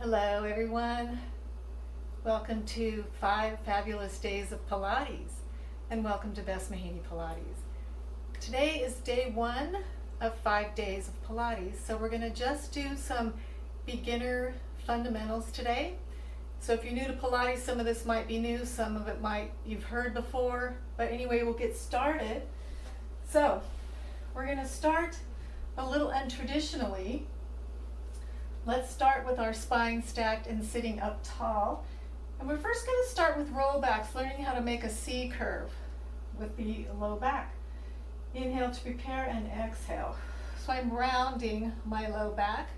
Hello everyone. Welcome to 5 Fabulous Days of Pilates and welcome to Bess Mahaney Pilates. Today is day 1 of 5 days of Pilates, so we're going to just do some beginner fundamentals today. So if you're new to Pilates, some of this might be new, some of it you've heard before, but anyway, we'll get started. So we're going to start a little untraditionally. Let's start with our spine stacked and sitting up tall. And we're first going to start with rollbacks, learning how to make a C curve with the low back. Inhale to prepare and exhale. So I'm rounding my low back,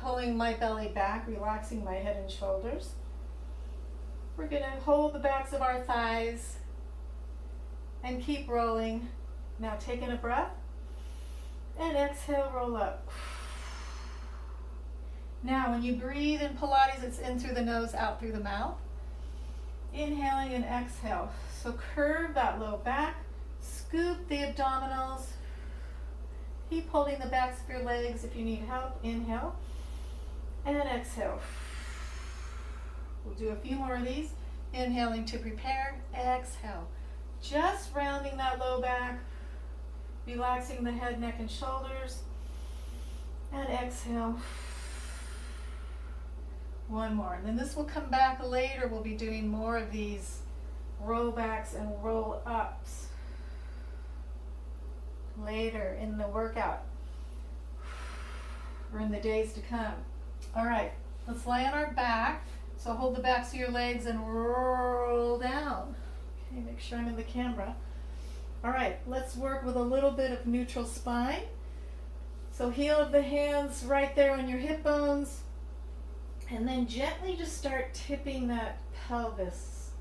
pulling my belly back, relaxing my head and shoulders. We're going to hold the backs of our thighs and keep rolling. Now taking a breath and exhale, roll up. Now, when you breathe in Pilates, it's in through the nose, out through the mouth. Inhaling and exhale. So curve that low back, scoop the abdominals. Keep holding the backs of your legs if you need help. Inhale and exhale. We'll do a few more of these. Inhaling to prepare, exhale. Just rounding that low back, relaxing the head, neck, and shoulders. And exhale. One more, and then this will come back later. We'll be doing more of these roll backs and roll ups later in the workout or in the days to come. All right, let's lay on our back. So hold the backs of your legs and roll down. Okay, make sure I'm in the camera. All right, let's work with a little bit of neutral spine. So heel of the hands right there on your hip bones. And then gently just start tipping that pelvis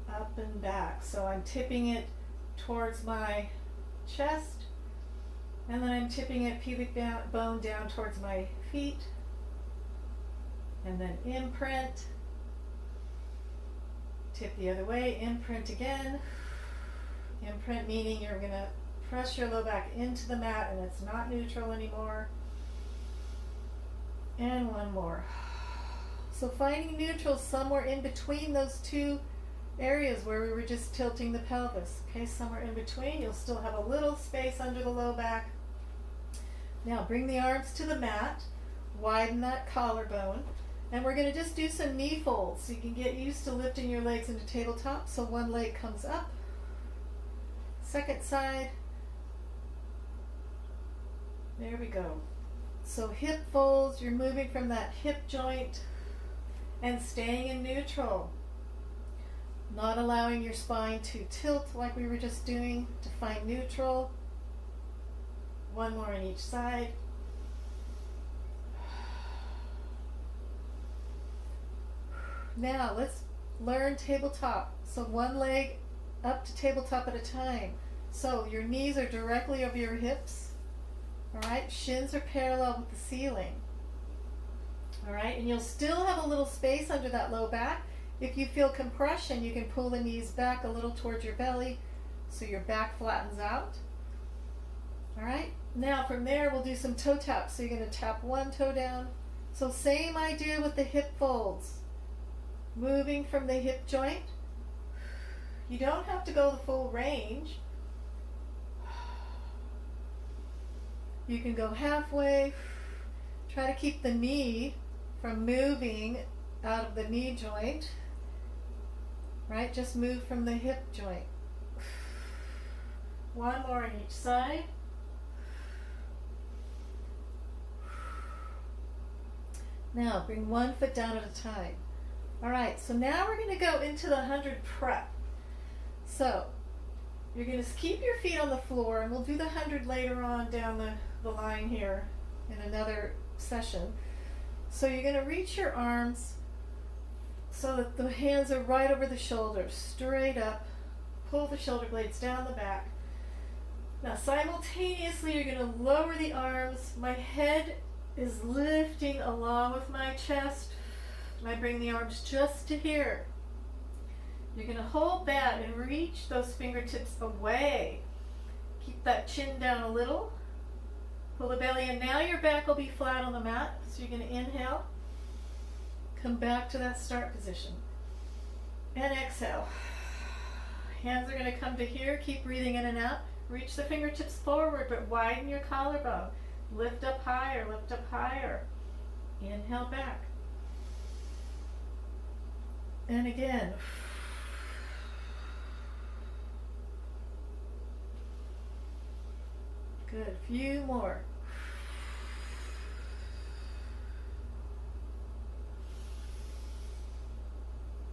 up and back. So I'm tipping it towards my chest, and then I'm tipping it pubic bone down towards my feet, and then imprint, tip the other way, imprint again. Imprint meaning you're going to press your low back into the mat and it's not neutral anymore. And one more. So finding neutral somewhere in between those two areas where we were just tilting the pelvis. Okay, somewhere in between. You'll still have a little space under the low back. Now bring the arms to the mat. Widen that collarbone. And we're going to just do some knee folds so you can get used to lifting your legs into tabletop. So one leg comes up. Second side. There we go. So hip folds, you're moving from that hip joint and staying in neutral. Not allowing your spine to tilt like we were just doing, to find neutral. One more on each side. Now let's learn tabletop. So one leg up to tabletop at a time. So your knees are directly over your hips. All right, shins are parallel with the ceiling. All right, and you'll still have a little space under that low back. If you feel compression, you can pull the knees back a little towards your belly so your back flattens out. All right, now from there we'll do some toe taps. So you're going to tap one toe down. So same idea with the hip folds. Moving from the hip joint. You don't have to go the full range. You can go halfway. Try to keep the knee from moving out of the knee joint. Right? Just move from the hip joint. One more on each side. Now bring one foot down at a time. All right, so now we're going to go into the 100 prep. So you're going to keep your feet on the floor, and we'll do the 100 later on down the line here in another session. So you're going to reach your arms so that the hands are right over the shoulders, straight up. Pull the shoulder blades down the back. Now simultaneously you're going to lower the arms. My head is lifting along with my chest. And I bring the arms just to here. You're going to hold that and reach those fingertips away. Keep that chin down a little. Pull the belly in. Now your back will be flat on the mat. So you're going to inhale Come back to that start position. And exhale. Hands are going to come to here. Keep breathing in and out. Reach the fingertips forward, but widen your collarbone. Lift up higher, lift up higher. Inhale back. And again. Good. Few more.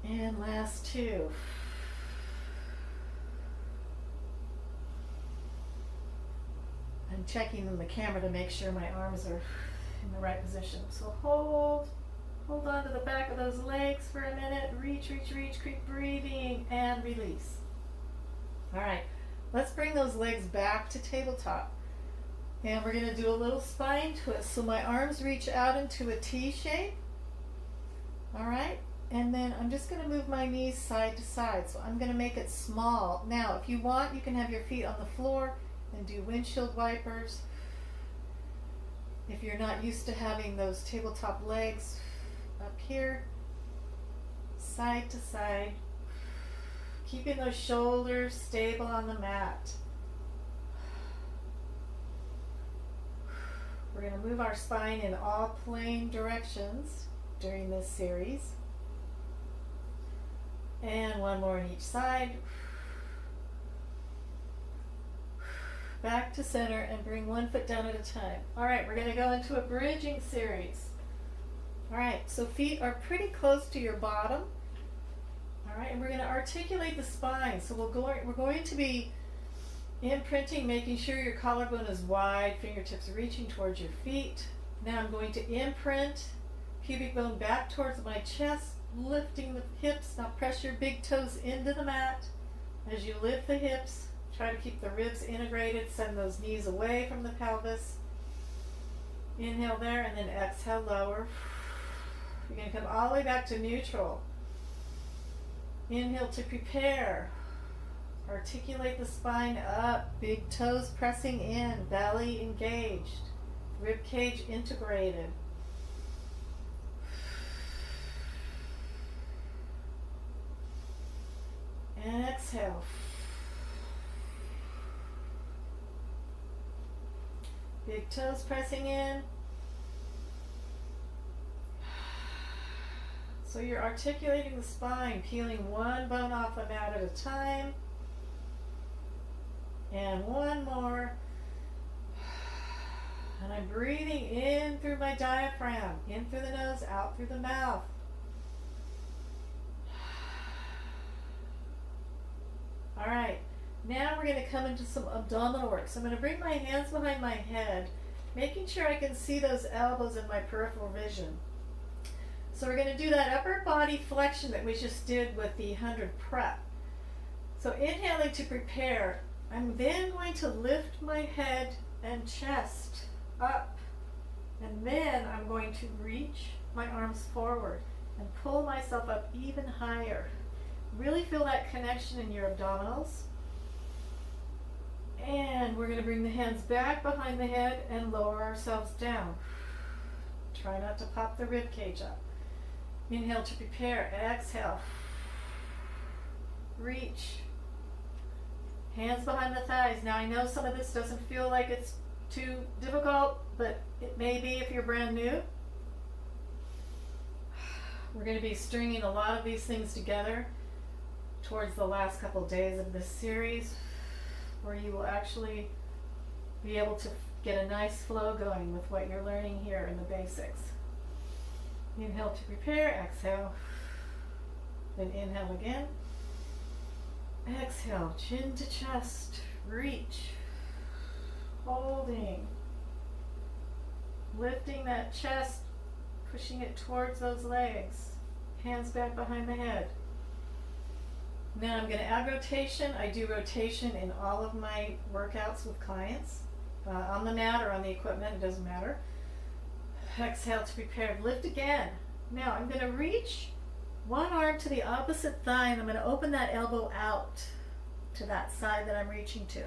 And last two. I'm checking the camera to make sure my arms are in the right position. So hold on to the back of those legs for a minute. Reach, reach, reach. Keep breathing and release. All right, let's bring those legs back to tabletop. And we're going to do a little spine twist. So my arms reach out into a T shape. All right, and then I'm just going to move my knees side to side. So I'm going to make it small. Now, if you want, you can have your feet on the floor and do windshield wipers. If you're not used to having those tabletop legs up here, side to side, keeping those shoulders stable on the mat. We're going to move our spine in all plane directions during this series. And one more on each side. Back to center and bring one foot down at a time. All right, we're going to go into a bridging series. All right, so feet are pretty close to your bottom. All right, and we're going to articulate the spine. So we're going to be imprinting, making sure your collarbone is wide, fingertips reaching towards your feet. Now I'm going to imprint pubic bone back towards my chest, lifting the hips. Now press your big toes into the mat. As you lift the hips, try to keep the ribs integrated. Send those knees away from the pelvis. Inhale there and then exhale, lower. You're going to come all the way back to neutral. Inhale to prepare. Articulate the spine up, big toes pressing in, belly engaged, rib cage integrated. And exhale. Big toes pressing in. So you're articulating the spine, peeling one bone off the mat at a time. And one more. And I'm breathing in through my diaphragm, in through the nose, out through the mouth. All right, now we're going to come into some abdominal work. So I'm going to bring my hands behind my head, making sure I can see those elbows in my peripheral vision. So we're going to do that upper body flexion that we just did with the 100 prep. So inhaling to prepare. I'm then going to lift my head and chest up, and then I'm going to reach my arms forward and pull myself up even higher. Really feel that connection in your abdominals. And we're going to bring the hands back behind the head and lower ourselves down. Try not to pop the rib cage up. Inhale to prepare, exhale. Reach. Hands behind the thighs. Now I know some of this doesn't feel like it's too difficult, but it may be if you're brand new. We're going to be stringing a lot of these things together towards the last couple days of this series, where you will actually be able to get a nice flow going with what you're learning here in the basics. Inhale to prepare, exhale. Then inhale again. Exhale, chin to chest, reach, holding, lifting that chest, pushing it towards those legs, hands back behind the head. Now I'm going to add rotation. I do rotation in all of my workouts with clients, on the mat or on the equipment, it doesn't matter. Exhale to prepare, lift again. Now I'm going to reach one arm to the opposite thigh, and I'm going to open that elbow out to that side that I'm reaching to.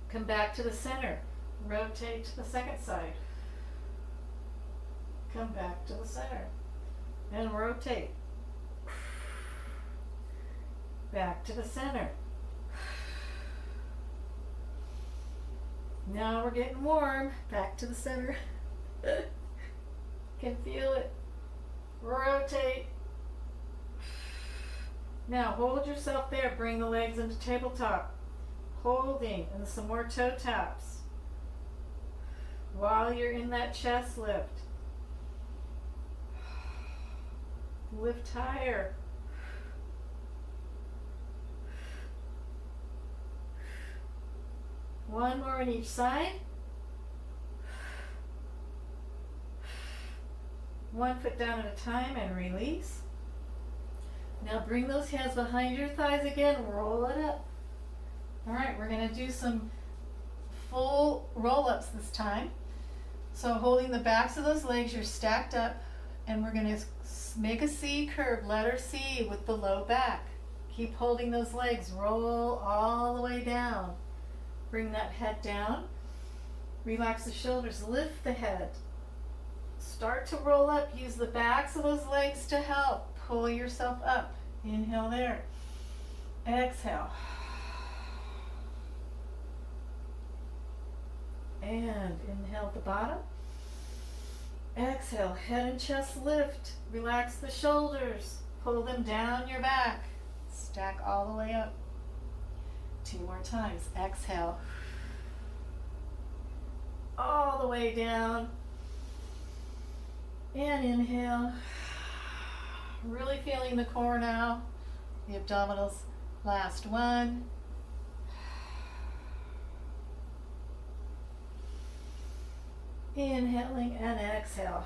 Come back to the center. Rotate to the second side. Come back to the center. and rotate. Back to the center. Now we're getting warm. Back to the center. Can feel it. Rotate. Now hold yourself there. Bring the legs into tabletop. Holding, and some more toe taps while you're in that chest lift. Lift higher. One more on each side. One foot down at a time and release. Now bring those hands behind your thighs again. Roll it up. All right, we're going to do some full roll-ups this time. So holding the backs of those legs, you're stacked up, and we're going to make a C curve, letter C with the low back. Keep holding those legs. Roll all the way down. Bring that head down. Relax the shoulders. Lift the head. Start to roll up. Use the backs of those legs to help. Pull yourself up. Inhale there. Exhale. And inhale at the bottom. Exhale, head and chest lift. Relax the shoulders. Pull them down your back. Stack all the way up. 2 more times. Exhale. All the way down. And inhale. Really feeling the core now. The abdominals. Last one. Inhaling and exhale.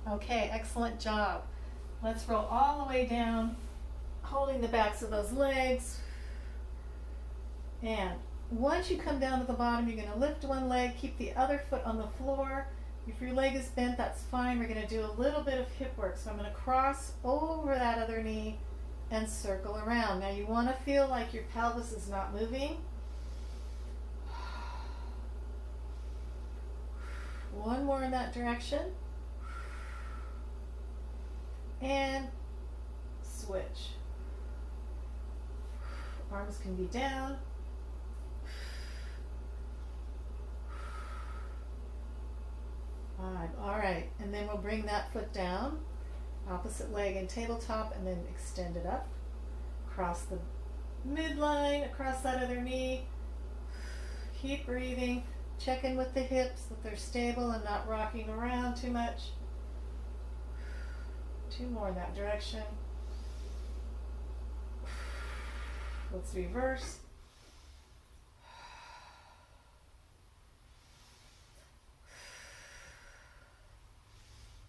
Okay, excellent job. Let's roll all the way down, holding the backs of those legs. And once you come down to the bottom, you're going to lift one leg, keep the other foot on the floor. If your leg is bent, that's fine. We're going to do a little bit of hip work. So I'm going to cross over that other knee and circle around. Now you want to feel like your pelvis is not moving. One more in that direction. And switch. Arms can be down. Five. All right. And then we'll bring that foot down. Opposite leg in tabletop and then extend it up. Cross the midline, across that other knee. Keep breathing. Check in with the hips, that they're stable and not rocking around too much. 2 more in that direction. Let's reverse.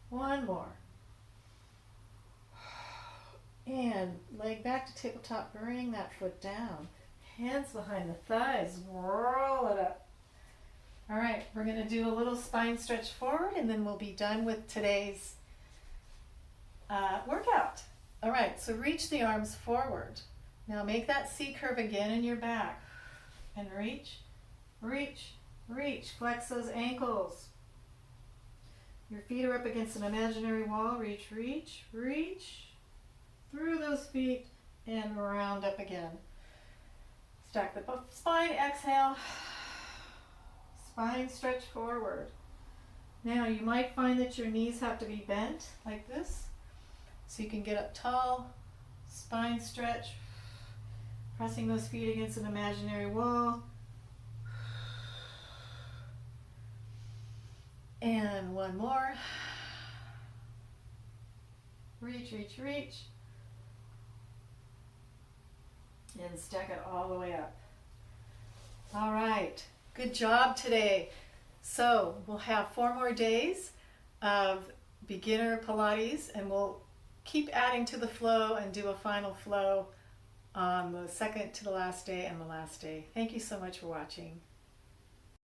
One more. And leg back to tabletop, bring that foot down. Hands behind the thighs, roll it up. All right, we're going to do a little spine stretch forward and then we'll be done with today's workout. All right, so reach the arms forward. Now make that C curve again in your back. And reach, reach, reach. Flex those ankles. Your feet are up against an imaginary wall. Reach, reach, reach. Through those feet and round up again. Stack the spine, exhale. Spine stretch forward. Now you might find that your knees have to be bent like this. So you can get up tall, spine stretch, pressing those feet against an imaginary wall. And one more. Reach, reach, reach. And stack it all the way up. All right. Good job today. So we'll have 4 more days of beginner Pilates and we'll keep adding to the flow and do a final flow on the second to the last day and the last day. Thank you so much for watching.